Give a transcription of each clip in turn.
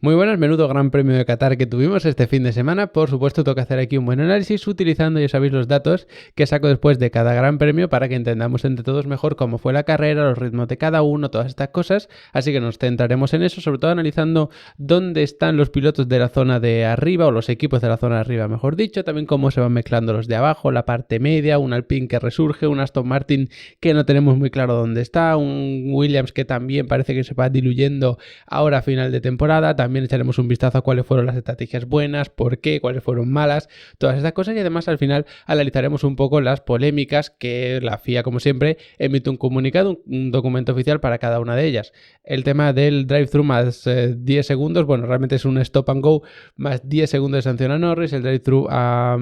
Muy buenas, menudo Gran Premio de Qatar que tuvimos este fin de semana. Por supuesto, toca hacer aquí un buen análisis utilizando, ya sabéis, los datos que saco después de cada Gran Premio para que entendamos entre todos mejor cómo fue la carrera, los ritmos de cada uno, todas estas cosas. Así que nos centraremos en eso, sobre todo analizando dónde están los pilotos de la zona de arriba o los equipos de la zona de arriba, mejor dicho. También cómo se van mezclando los de abajo, la parte media, un Alpine que resurge, un Aston Martin que no tenemos muy claro dónde está, un Williams que también parece que se va diluyendo ahora a final de temporada. También echaremos un vistazo a cuáles fueron las estrategias buenas, por qué, cuáles fueron malas, todas estas cosas, y además al final analizaremos un poco las polémicas que la FIA, como siempre, emite un comunicado, un documento oficial para cada una de ellas. El tema del drive-thru más 10 segundos, bueno, realmente es un stop and go más 10 segundos de sanción a Norris, el drive-thru a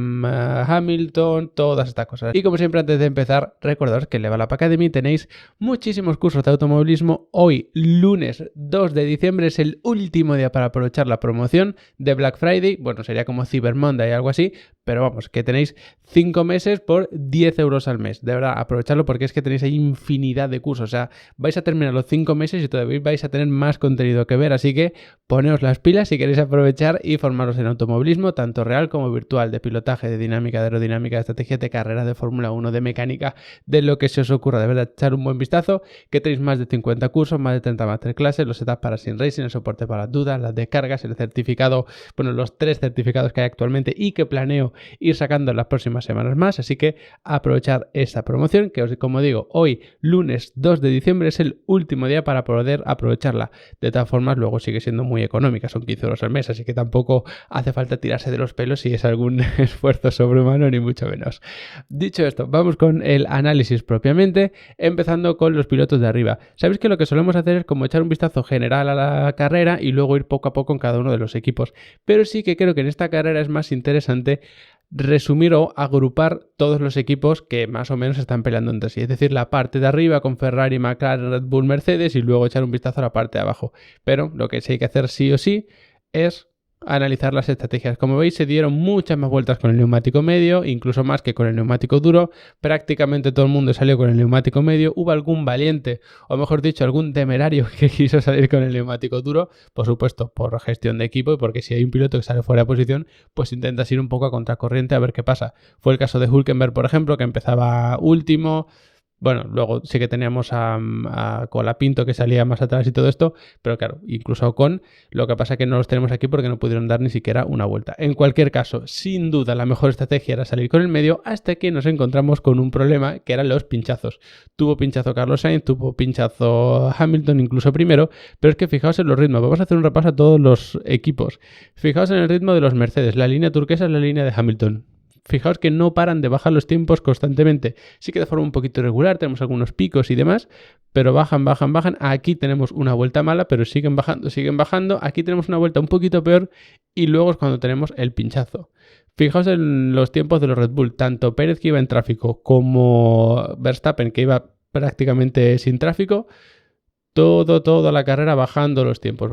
Hamilton, todas estas cosas. Y como siempre, antes de empezar, recordaros que en Level Up Academy tenéis muchísimos cursos de automovilismo. Hoy, lunes 2 de diciembre, es el último día para aprovechar la promoción de Black Friday. Bueno, sería como Cyber Monday, algo así, pero vamos, que tenéis 5 meses por 10 euros al mes. De verdad, aprovecharlo porque es que tenéis ahí infinidad de cursos. O sea, vais a terminar los 5 meses y todavía vais a tener más contenido que ver. Así que poneos las pilas si queréis aprovechar y formaros en automovilismo, tanto real como virtual, de pilotaje, de dinámica, de aerodinámica, de estrategia, de carrera, de Fórmula 1, de mecánica, de lo que se os ocurra. De verdad, echar un buen vistazo, que tenéis más de 50 cursos, más de 30 masterclasses, los setups para Sim Racing, el soporte para las dudas, las descargas, el certificado, bueno, los 3 certificados que hay actualmente y que planeo ir sacando en las próximas semanas más. Así que aprovechar esta promoción, que os, como digo, hoy, lunes 2 de diciembre, es el último día para poder aprovecharla. De todas formas, luego sigue siendo muy económica, son 15 euros al mes, así que tampoco hace falta tirarse de los pelos si es algún esfuerzo sobrehumano, ni mucho menos. Dicho esto, vamos con el análisis propiamente, empezando con los pilotos de arriba. Sabéis que lo que solemos hacer es como echar un vistazo general a la carrera y luego ir poco a poco en cada uno de los equipos, pero sí que creo que en esta carrera es más interesante resumir o agrupar todos los equipos que más o menos están peleando entre sí, es decir, la parte de arriba con Ferrari, McLaren, Red Bull, Mercedes, y luego echar un vistazo a la parte de abajo. Pero lo que sí hay que hacer sí o sí es analizar las estrategias. Como veis, se dieron muchas más vueltas con el neumático medio, incluso más que con el neumático duro. Prácticamente todo el mundo salió con el neumático medio. Hubo algún valiente, o mejor dicho, algún temerario que quiso salir con el neumático duro, por supuesto, por gestión de equipo y porque si hay un piloto que sale fuera de posición, pues intentas ir un poco a contracorriente a ver qué pasa. Fue el caso de Hülkenberg, por ejemplo, que empezaba último. Bueno, luego sí que teníamos a Colapinto que salía más atrás y todo esto, pero claro, incluso a Ocon, lo que pasa es que no los tenemos aquí porque no pudieron dar ni siquiera una vuelta. En cualquier caso, sin duda la mejor estrategia era salir con el medio hasta que nos encontramos con un problema que eran los pinchazos. Tuvo pinchazo Carlos Sainz, tuvo pinchazo Hamilton incluso primero, pero es que fijaos en los ritmos. Vamos a hacer un repaso a todos los equipos. Fijaos en el ritmo de los Mercedes, la línea turquesa es la línea de Hamilton. Fijaos que no paran de bajar los tiempos constantemente. Sí que de forma un poquito irregular, tenemos algunos picos y demás, pero bajan. Aquí tenemos una vuelta mala, pero siguen bajando. Aquí tenemos una vuelta un poquito peor y luego es cuando tenemos el pinchazo. Fijaos en los tiempos de los Red Bull, tanto Pérez que iba en tráfico como Verstappen que iba prácticamente sin tráfico, toda la carrera bajando los tiempos.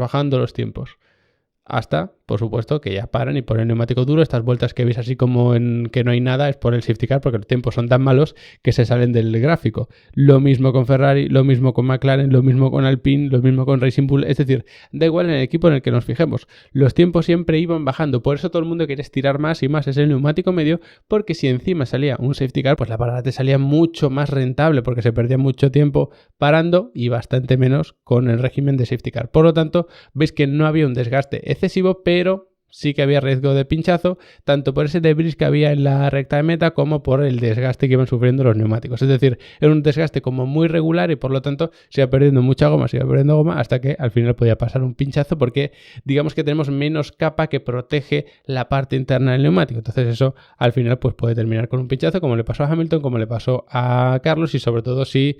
Hasta, por supuesto, que ya paran y por el neumático duro. Estas vueltas que veis así como en que no hay nada es por el safety car, porque los tiempos son tan malos que se salen del gráfico. Lo mismo con Ferrari, lo mismo con McLaren, lo mismo con Alpine, lo mismo con Racing Bull. Es decir, da igual en el equipo en el que nos fijemos, los tiempos siempre iban bajando. Por eso todo el mundo quiere estirar más y más es el neumático medio, porque si encima salía un safety car, pues la parada te salía mucho más rentable, porque se perdía mucho tiempo parando y bastante menos con el régimen de safety car. Por lo tanto, veis que no había un desgaste excesivo, pero sí que había riesgo de pinchazo, tanto por ese debris que había en la recta de meta como por el desgaste que iban sufriendo los neumáticos. Es decir, era un desgaste como muy regular y por lo tanto se iba perdiendo mucha goma, hasta que al final podía pasar un pinchazo, porque digamos que tenemos menos capa que protege la parte interna del neumático. Entonces eso al final pues puede terminar con un pinchazo, como le pasó a Hamilton, como le pasó a Carlos, y sobre todo si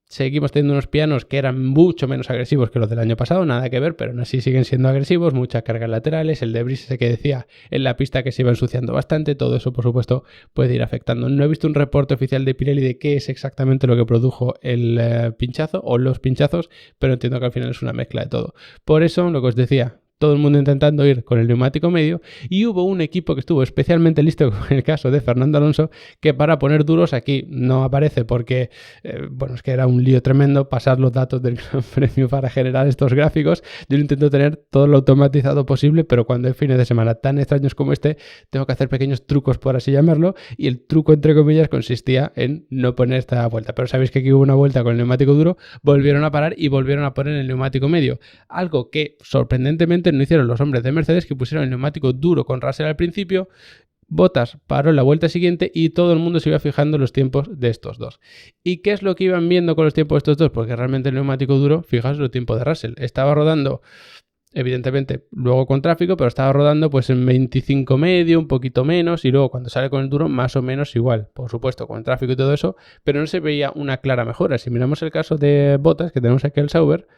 seguimos teniendo unos pianos que eran mucho menos agresivos que los del año pasado, nada que ver, pero aún así siguen siendo agresivos, muchas cargas laterales, el debris ese que decía en la pista que se iba ensuciando bastante, todo eso por supuesto puede ir afectando. No he visto un reporte oficial de Pirelli de qué es exactamente lo que produjo el pinchazo o los pinchazos, pero entiendo que al final es una mezcla de todo. Por eso, lo que os decía, todo el mundo intentando ir con el neumático medio, y hubo un equipo que estuvo especialmente listo, con el caso de Fernando Alonso, que para poner duros aquí no aparece porque, es que era un lío tremendo pasar los datos del Gran Premio para generar estos gráficos. Yo lo intento tener todo lo automatizado posible, pero cuando hay fines de semana tan extraños como este, tengo que hacer pequeños trucos, por así llamarlo, y el truco, entre comillas, consistía en no poner esta vuelta. Pero sabéis que aquí hubo una vuelta con el neumático duro, volvieron a parar y volvieron a poner el neumático medio. Algo que, sorprendentemente, no hicieron los hombres de Mercedes, que pusieron el neumático duro con Russell al principio. Bottas paró en la vuelta siguiente y todo el mundo se iba fijando en los tiempos de estos dos. ¿Y qué es lo que iban viendo con los tiempos de estos dos? Porque realmente el neumático duro, fijaos el tiempo de Russell, estaba rodando, evidentemente luego con tráfico, pero estaba rodando pues en 25 medio, un poquito menos, y luego cuando sale con el duro más o menos igual, por supuesto con tráfico y todo eso, pero no se veía una clara mejora. Si miramos el caso de Bottas, que tenemos aquí el Sauber,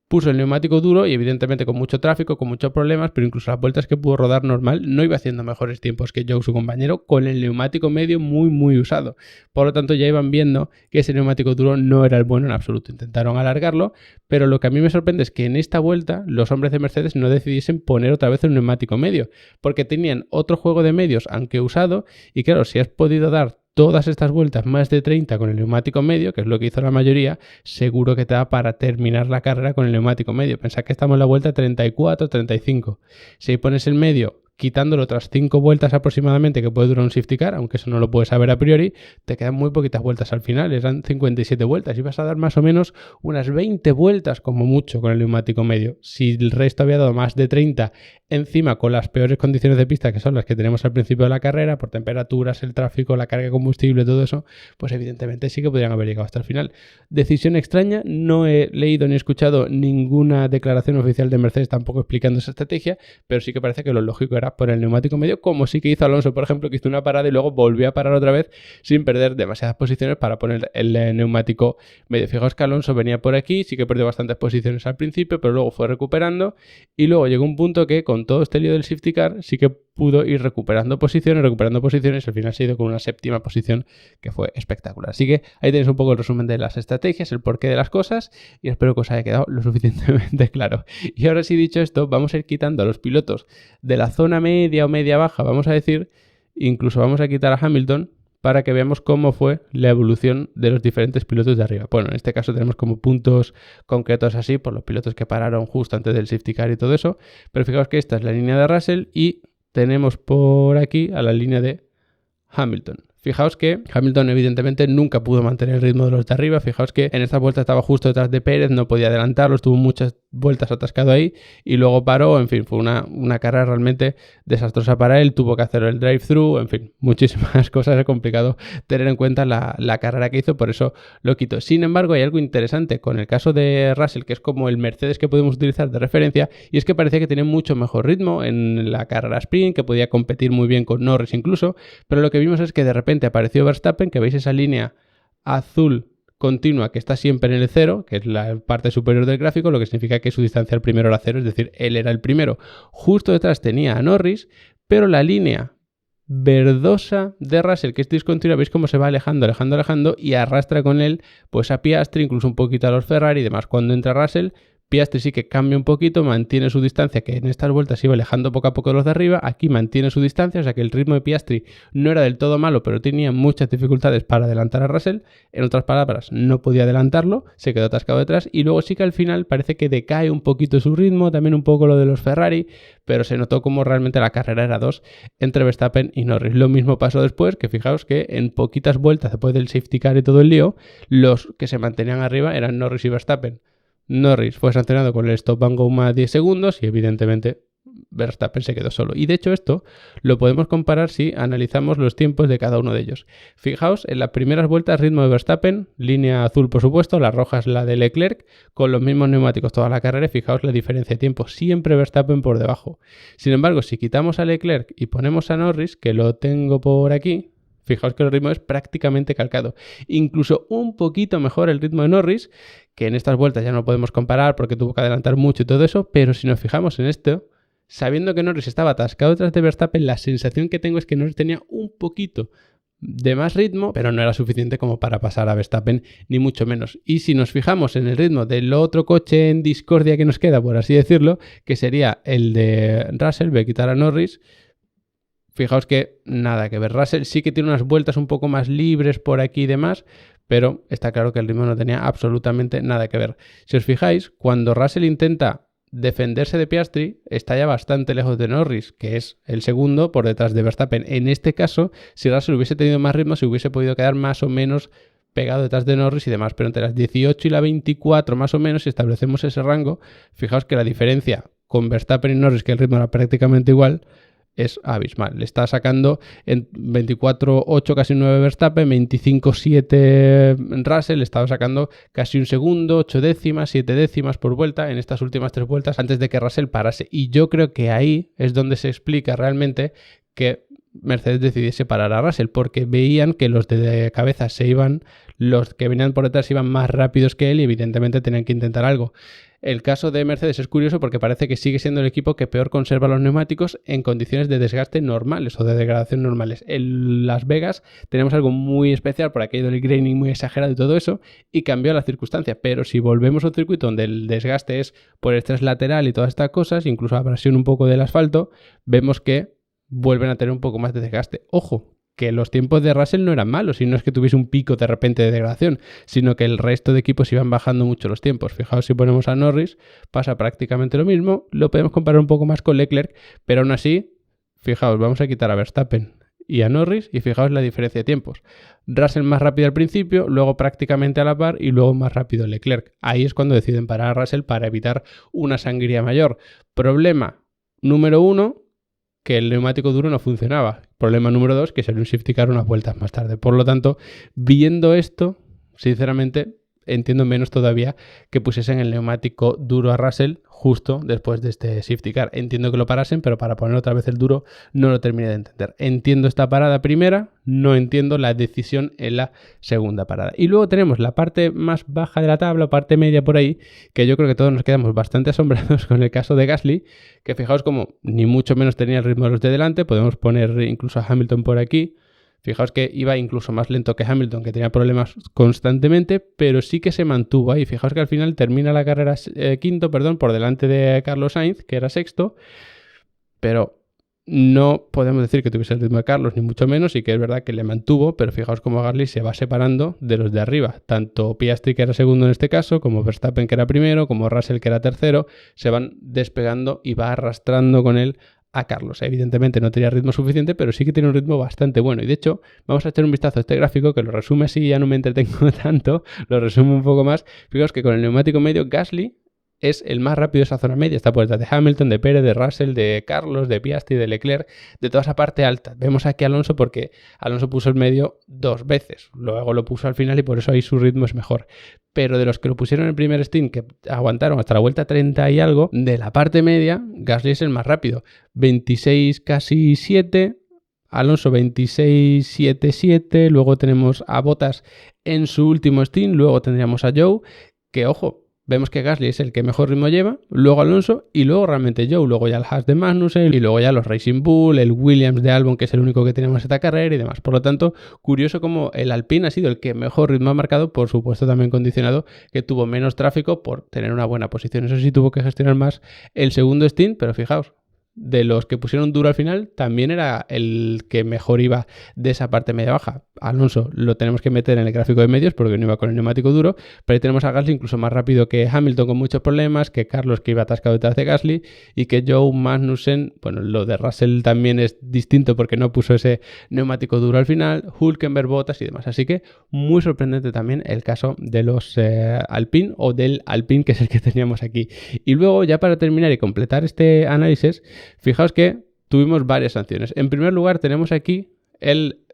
puso el neumático duro y evidentemente con mucho tráfico, con muchos problemas, pero incluso las vueltas que pudo rodar normal no iba haciendo mejores tiempos que Zhou, su compañero, con el neumático medio muy usado. Por lo tanto ya iban viendo que ese neumático duro no era el bueno en absoluto. Intentaron alargarlo, pero lo que a mí me sorprende es que en esta vuelta los hombres de Mercedes no decidiesen poner otra vez el neumático medio, porque tenían otro juego de medios, aunque usado, y claro, si has podido dar todas estas vueltas más de 30 con el neumático medio, que es lo que hizo la mayoría, seguro que te da para terminar la carrera con el neumático medio. Pensad que estamos en la vuelta 34, 35. Si pones el medio, quitándolo otras 5 vueltas aproximadamente que puede durar un safety car, aunque eso no lo puedes saber a priori, te quedan muy poquitas vueltas al final, eran 57 vueltas y vas a dar más o menos unas 20 vueltas como mucho con el neumático medio. Si el resto había dado más de 30, encima con las peores condiciones de pista, que son las que tenemos al principio de la carrera, por temperaturas, el tráfico, la carga de combustible, todo eso, pues evidentemente sí que podrían haber llegado hasta el final. Decisión extraña, no he leído ni escuchado ninguna declaración oficial de Mercedes tampoco explicando esa estrategia, pero sí que parece que lo lógico era por el neumático medio, como sí que hizo Alonso, por ejemplo, que hizo una parada y luego volvió a parar otra vez sin perder demasiadas posiciones para poner el neumático medio. Fijaos que Alonso venía por aquí, sí que perdió bastantes posiciones al principio, pero luego fue recuperando y luego llegó un punto que con todo este lío del safety car sí que pudo ir recuperando posiciones, y al final se ha ido con una 7ª posición que fue espectacular. Así que ahí tenéis un poco el resumen de las estrategias, el porqué de las cosas, y espero que os haya quedado lo suficientemente claro. Y ahora sí, dicho esto, vamos a ir quitando a los pilotos de la zona media o media baja, vamos a decir, incluso vamos a quitar a Hamilton para que veamos cómo fue la evolución de los diferentes pilotos de arriba. Bueno, en este caso tenemos como puntos concretos así por los pilotos que pararon justo antes del safety car y todo eso, pero fijaos que esta es la línea de Russell y tenemos por aquí a la línea de Hamilton. Fijaos que Hamilton evidentemente nunca pudo mantener el ritmo de los de arriba. Fijaos que en esta vuelta estaba justo detrás de Pérez, no podía adelantarlo, estuvo muchas vueltas atascado ahí y luego paró. En fin, fue una carrera realmente desastrosa para él. Tuvo que hacer el drive-thru, en fin, muchísimas cosas. Es complicado tener en cuenta la carrera que hizo, por eso lo quito. Sin embargo, hay algo interesante con el caso de Russell, que es como el Mercedes que podemos utilizar de referencia, y es que parecía que tenía mucho mejor ritmo en la carrera sprint, que podía competir muy bien con Norris incluso, pero lo que vimos es que de repente apareció Verstappen, que veis esa línea azul continua que está siempre en el 0, que es la parte superior del gráfico, lo que significa que su distancia al primero era 0, es decir, él era el primero. Justo detrás tenía a Norris, pero la línea verdosa de Russell, que es discontinua, veis cómo se va alejando y arrastra con él pues a Piastri, incluso un poquito a los Ferrari y demás. Cuando entra Russell, Piastri sí que cambia un poquito, mantiene su distancia, que en estas vueltas iba alejando poco a poco de los de arriba, aquí mantiene su distancia, o sea que el ritmo de Piastri no era del todo malo, pero tenía muchas dificultades para adelantar a Russell. En otras palabras, no podía adelantarlo, se quedó atascado detrás y luego sí que al final parece que decae un poquito su ritmo, también un poco lo de los Ferrari, pero se notó como realmente la carrera era 2 entre Verstappen y Norris. Lo mismo pasó después, que fijaos que en poquitas vueltas después del safety car y todo el lío, los que se mantenían arriba eran Norris y Verstappen. Norris fue sancionado con el stop and go más 10 segundos y evidentemente Verstappen se quedó solo. Y de hecho esto lo podemos comparar si analizamos los tiempos de cada uno de ellos. Fijaos, en las primeras vueltas ritmo de Verstappen, línea azul por supuesto, la roja es la de Leclerc, con los mismos neumáticos toda la carrera, y fijaos la diferencia de tiempo, siempre Verstappen por debajo. Sin embargo, si quitamos a Leclerc y ponemos a Norris, que lo tengo por aquí, fijaos que el ritmo es prácticamente calcado. Incluso un poquito mejor el ritmo de Norris, que en estas vueltas ya no podemos comparar porque tuvo que adelantar mucho y todo eso, pero si nos fijamos en esto, sabiendo que Norris estaba atascado detrás de Verstappen, la sensación que tengo es que Norris tenía un poquito de más ritmo, pero no era suficiente como para pasar a Verstappen, ni mucho menos. Y si nos fijamos en el ritmo del otro coche en discordia que nos queda, por así decirlo, que sería el de Russell, voy a quitar a Norris, fijaos que nada que ver. Russell sí que tiene unas vueltas un poco más libres por aquí y demás, pero está claro que el ritmo no tenía absolutamente nada que ver. Si os fijáis, cuando Russell intenta defenderse de Piastri, está ya bastante lejos de Norris, que es el segundo por detrás de Verstappen. En este caso, si Russell hubiese tenido más ritmo, se hubiese podido quedar más o menos pegado detrás de Norris y demás, pero entre las 18 y la 24 más o menos, si establecemos ese rango, fijaos que la diferencia con Verstappen y Norris, que el ritmo era prácticamente igual, es abismal. Le está sacando en 24-8 casi 9 Verstappen, 25-7 Russell, le estaba sacando casi un segundo, 8 décimas, 7 décimas por vuelta en estas últimas 3 vueltas antes de que Russell parase. Y yo creo que ahí es donde se explica realmente que Mercedes decidiese parar a Russell, porque veían que los de cabeza se iban, los que venían por detrás iban más rápidos que él y evidentemente tenían que intentar algo. El caso de Mercedes es curioso porque parece que sigue siendo el equipo que peor conserva los neumáticos en condiciones de desgaste normales o de degradación normales. En Las Vegas tenemos algo muy especial por aquello del graining muy exagerado y todo eso, y cambió la circunstancia. Pero si volvemos a un circuito donde el desgaste es por estrés lateral y todas estas cosas, incluso abrasión un poco del asfalto, vemos que vuelven a tener un poco más de desgaste. Ojo, que los tiempos de Russell no eran malos y no es que tuviese un pico de repente de degradación, sino que el resto de equipos iban bajando mucho los tiempos. Fijaos, si ponemos a Norris, pasa prácticamente lo mismo. Lo podemos comparar un poco más con Leclerc, pero aún así, fijaos, vamos a quitar a Verstappen y a Norris y fijaos la diferencia de tiempos. Russell más rápido al principio, luego prácticamente a la par y luego más rápido Leclerc. Ahí es cuando deciden parar a Russell para evitar una sangría mayor. Problema número 1, que el neumático duro no funcionaba. Problema número 2, que salió un safety car unas vueltas más tarde. Por lo tanto, viendo esto, sinceramente, entiendo menos todavía que pusiesen el neumático duro a Russell justo después de este safety car. Entiendo que lo parasen, pero para poner otra vez el duro no lo terminé de entender. Entiendo esta parada primera, no entiendo la decisión en la segunda parada. Y luego tenemos la parte más baja de la tabla, parte media por ahí, que yo creo que todos nos quedamos bastante asombrados con el caso de Gasly, que fijaos como ni mucho menos tenía el ritmo de los de delante. Podemos poner incluso a Hamilton por aquí. Fijaos que iba incluso más lento que Hamilton, que tenía problemas constantemente, pero sí que se mantuvo ahí. Fijaos que al final termina la carrera quinto, por delante de Carlos Sainz, que era sexto, pero no podemos decir que tuviese el ritmo de Carlos, ni mucho menos, y que es verdad que le mantuvo, pero fijaos cómo Gasly se va separando de los de arriba. Tanto Piastri, que era segundo en este caso, como Verstappen, que era primero, como Russell, que era tercero, se van despegando y va arrastrando con él a Carlos. Evidentemente no tenía ritmo suficiente, pero sí que tiene un ritmo bastante bueno. Y de hecho, vamos a echar un vistazo a este gráfico que lo resume así, ya no me entretengo tanto, lo resumo un poco más. Fijaos que con el neumático medio, Gasly es el más rápido de esa zona media. Está por detrás de Hamilton, de Pérez, de Russell, de Carlos, de Piastri, de Leclerc, de toda esa parte alta. Vemos aquí a Alonso porque Alonso puso el medio 2 veces. Luego lo puso al final y por eso ahí su ritmo es mejor. Pero de los que lo pusieron en el primer stint, que aguantaron hasta la vuelta 30 y algo, de la parte media, Gasly es el más rápido. 26 casi 7, Alonso 26-7-7, luego tenemos a Bottas en su último stint, luego tendríamos a Zhou, que ojo, vemos que Gasly es el que mejor ritmo lleva, luego Alonso y luego realmente Zhou, luego ya el Haas de Magnussen y luego ya los Racing Bull, el Williams de Albon, que es el único que tenemos esta carrera y demás. Por lo tanto, curioso como el Alpine ha sido el que mejor ritmo ha marcado, por supuesto también condicionado que tuvo menos tráfico por tener una buena posición. Eso sí, tuvo que gestionar más el segundo stint, pero fijaos, de los que pusieron duro al final, también era el que mejor iba de esa parte media-baja. Alonso lo tenemos que meter en el gráfico de medios porque no iba con el neumático duro, pero ahí tenemos a Gasly incluso más rápido que Hamilton con muchos problemas, que Carlos que iba atascado detrás de Gasly y que Zhou, Magnussen, bueno, lo de Russell también es distinto porque no puso ese neumático duro al final, Hülkenberg, Bottas y demás. Así que muy sorprendente también el caso de los Alpine o del Alpine, que es el que teníamos aquí. Y luego ya para terminar y completar este análisis, fijaos que tuvimos varias sanciones. En primer lugar tenemos aquí el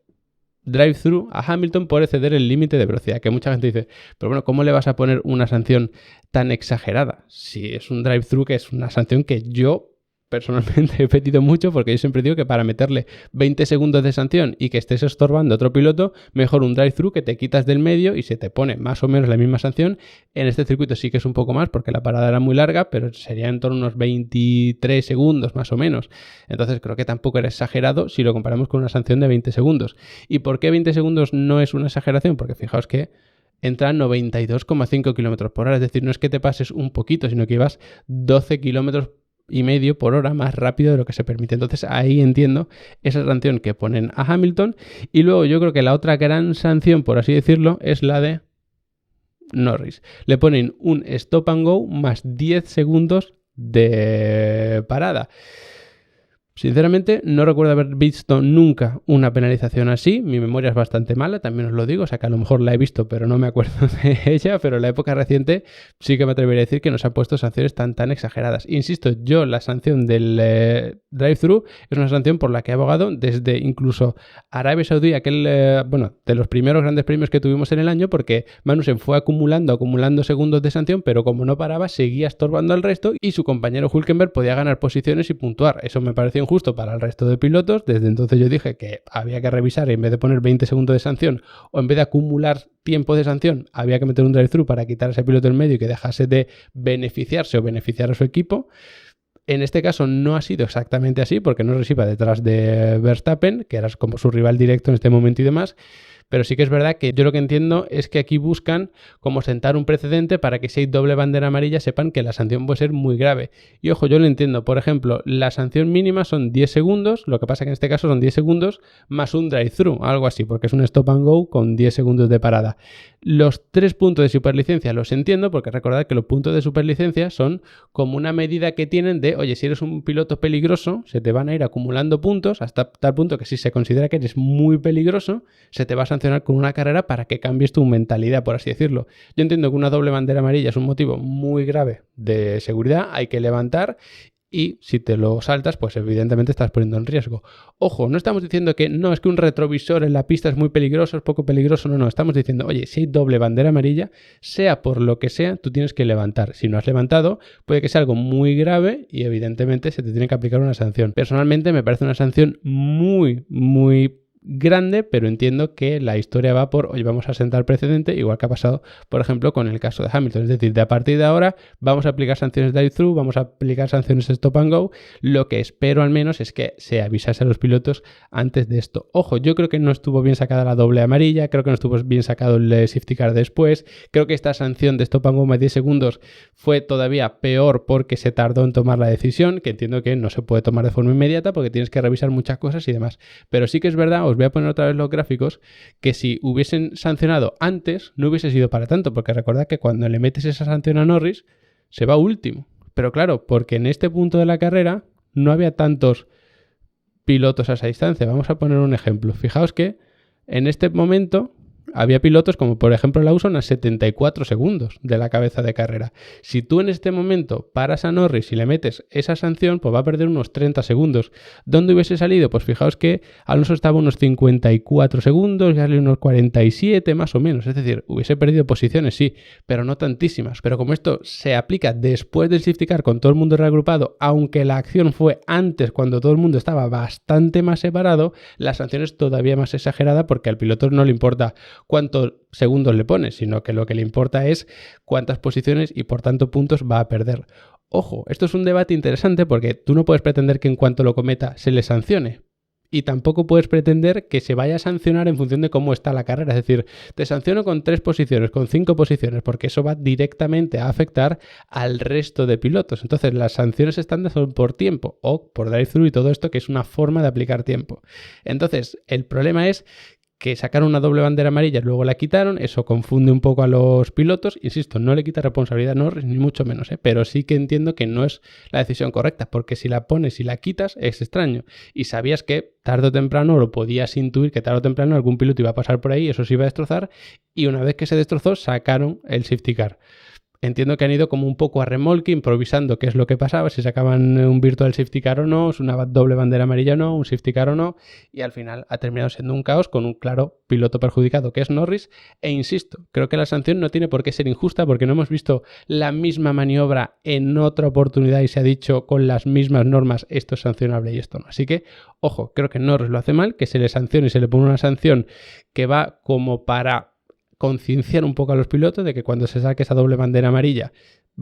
drive-thru a Hamilton por exceder el límite de velocidad, que mucha gente dice, pero bueno, ¿cómo le vas a poner una sanción tan exagerada? Si es un drive-thru, que es una sanción que yo personalmente he pedido mucho porque yo siempre digo que para meterle 20 segundos de sanción y que estés estorbando a otro piloto, mejor un drive-thru que te quitas del medio y se te pone más o menos la misma sanción. En este circuito sí que es un poco más porque la parada era muy larga, pero sería en torno a unos 23 segundos más o menos. Entonces creo que tampoco era exagerado si lo comparamos con una sanción de 20 segundos. ¿Y por qué 20 segundos no es una exageración? Porque fijaos que entra a 92,5 km por hora, es decir, no es que te pases un poquito, sino que vas 12 km y medio por hora más rápido de lo que se permite. Entonces ahí entiendo esa sanción que ponen a Hamilton. Y luego yo creo que la otra gran sanción, por así decirlo, es la de Norris. Le ponen un stop and go más 10 segundos de parada. Sinceramente, no recuerdo haber visto nunca una penalización así. Mi memoria es bastante mala, también os lo digo. O sea que a lo mejor la he visto, pero no me acuerdo de ella. Pero en la época reciente sí que me atrevería a decir que nos han puesto sanciones tan exageradas. Insisto, yo la sanción del drive-thru es una sanción por la que he abogado desde incluso Arabia Saudí, de los primeros grandes premios que tuvimos en el año, porque Magnussen fue acumulando segundos de sanción, pero como no paraba, seguía estorbando al resto y su compañero Hülkenberg podía ganar posiciones y puntuar. Eso me pareció injusto para el resto de pilotos. Desde entonces yo dije que había que revisar y en vez de poner 20 segundos de sanción o en vez de acumular tiempo de sanción, había que meter un drive-thru para quitar a ese piloto en medio y que dejase de beneficiarse o beneficiar a su equipo. En este caso no ha sido exactamente así porque Norris iba detrás de Verstappen, que era como su rival directo en este momento y demás. Pero sí que es verdad que yo lo que entiendo es que aquí buscan como sentar un precedente para que si hay doble bandera amarilla sepan que la sanción puede ser muy grave. Y ojo, yo lo entiendo. Por ejemplo, la sanción mínima son 10 segundos, lo que pasa que en este caso son 10 segundos más un drive-thru, algo así, porque es un stop and go con 10 segundos de parada. Los 3 puntos de superlicencia los entiendo porque recordad que los puntos de superlicencia son como una medida que tienen de, oye, si eres un piloto peligroso, se te van a ir acumulando puntos hasta tal punto que si se considera que eres muy peligroso, se te va a sancionar con una carrera para que cambies tu mentalidad, por así decirlo. Yo entiendo que una doble bandera amarilla es un motivo muy grave de seguridad, hay que levantar y si te lo saltas, pues evidentemente estás poniendo en riesgo. Ojo, no estamos diciendo que no, es que un retrovisor en la pista es muy peligroso, es poco peligroso, no, estamos diciendo, oye, si hay doble bandera amarilla, sea por lo que sea, tú tienes que levantar. Si no has levantado, puede que sea algo muy grave y evidentemente se te tiene que aplicar una sanción. Personalmente me parece una sanción muy grande, pero entiendo que la historia va por, oye, vamos a sentar precedente, igual que ha pasado, por ejemplo, con el caso de Hamilton. Es decir, de a partir de ahora vamos a aplicar sanciones de drive-thru, vamos a aplicar sanciones stop and go. Lo que espero al menos es que se avisase a los pilotos antes de esto. Ojo, yo creo que no estuvo bien sacada la doble amarilla, creo que no estuvo bien sacado el safety car después, creo que esta sanción de stop and go más 10 segundos fue todavía peor porque se tardó en tomar la decisión, que entiendo que no se puede tomar de forma inmediata porque tienes que revisar muchas cosas y demás. Pero sí que es verdad, os voy a poner otra vez los gráficos, que si hubiesen sancionado antes no hubiese sido para tanto, porque recordad que cuando le metes esa sanción a Norris se va último, pero claro, porque en este punto de la carrera no había tantos pilotos a esa distancia. Vamos a poner un ejemplo. Fijaos que en este momento había pilotos como por ejemplo Lawson a 74 segundos de la cabeza de carrera. Si tú en este momento paras a Norris y le metes esa sanción, pues va a perder unos 30 segundos. ¿Dónde hubiese salido? Pues fijaos que Alonso estaba unos 54 segundos, Gasly unos 47 más o menos. Es decir, hubiese perdido posiciones, sí, pero no tantísimas. Pero como esto se aplica después del safety car con todo el mundo reagrupado, aunque la acción fue antes cuando todo el mundo estaba bastante más separado, la sanción es todavía más exagerada porque al piloto no le importa cuántos segundos le pones, sino que lo que le importa es cuántas posiciones y por tanto puntos va a perder. Ojo, esto es un debate interesante porque tú no puedes pretender que en cuanto lo cometa se le sancione. Y tampoco puedes pretender que se vaya a sancionar en función de cómo está la carrera. Es decir, te sanciono con 3 posiciones, con 5 posiciones, porque eso va directamente a afectar al resto de pilotos. Entonces, las sanciones estándar son por tiempo o por drive-thru y todo esto, que es una forma de aplicar tiempo. Entonces, el problema es que sacaron una doble bandera amarilla y luego la quitaron, eso confunde un poco a los pilotos, insisto, no le quita responsabilidad a Norris, ni mucho menos, pero sí que entiendo que no es la decisión correcta, porque si la pones y la quitas es extraño, y sabías que tarde o temprano, lo podías intuir que tarde o temprano algún piloto iba a pasar por ahí, eso se iba a destrozar, y una vez que se destrozó sacaron el safety car. entiendo que han ido como un poco a remolque, improvisando qué es lo que pasaba, si sacaban un virtual safety car o no, una doble bandera amarilla o no, un safety car o no, y al final ha terminado siendo un caos con un claro piloto perjudicado que es Norris. E insisto, creo que la sanción no tiene por qué ser injusta porque no hemos visto la misma maniobra en otra oportunidad y se ha dicho con las mismas normas esto es sancionable y esto no. Así que, ojo, creo que Norris lo hace mal, que se le sancione y se le pone una sanción que va como para concienciar un poco a los pilotos de que cuando se saque esa doble bandera amarilla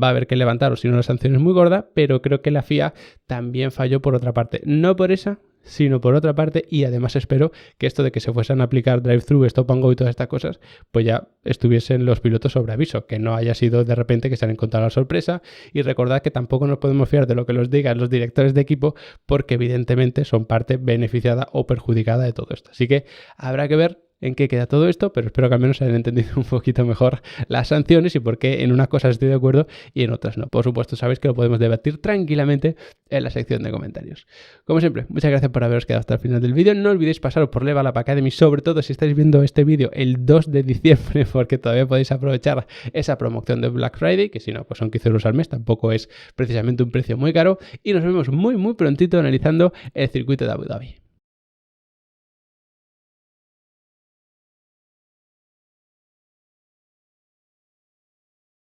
va a haber que levantar o si no la sanción es muy gorda, pero creo que la FIA también falló por otra parte. No por esa, sino por otra parte, y además espero que esto de que se fuesen a aplicar drive-thru, stop and go y todas estas cosas, pues ya estuviesen los pilotos sobre aviso, que no haya sido de repente que se han encontrado la sorpresa. Y recordad que tampoco nos podemos fiar de lo que nos digan los directores de equipo, porque evidentemente son parte beneficiada o perjudicada de todo esto. Así que habrá que ver en qué queda todo esto, pero espero que al menos hayan entendido un poquito mejor las sanciones y por qué en unas cosas estoy de acuerdo y en otras no. Por supuesto, sabéis que lo podemos debatir tranquilamente en la sección de comentarios. Como siempre, muchas gracias por haberos quedado hasta el final del vídeo. No olvidéis pasaros por Level Up Academy, sobre todo si estáis viendo este vídeo el 2 de diciembre, porque todavía podéis aprovechar esa promoción de Black Friday, que si no, pues son 15 euros al mes, tampoco es precisamente un precio muy caro. Y nos vemos muy prontito analizando el circuito de Abu Dhabi.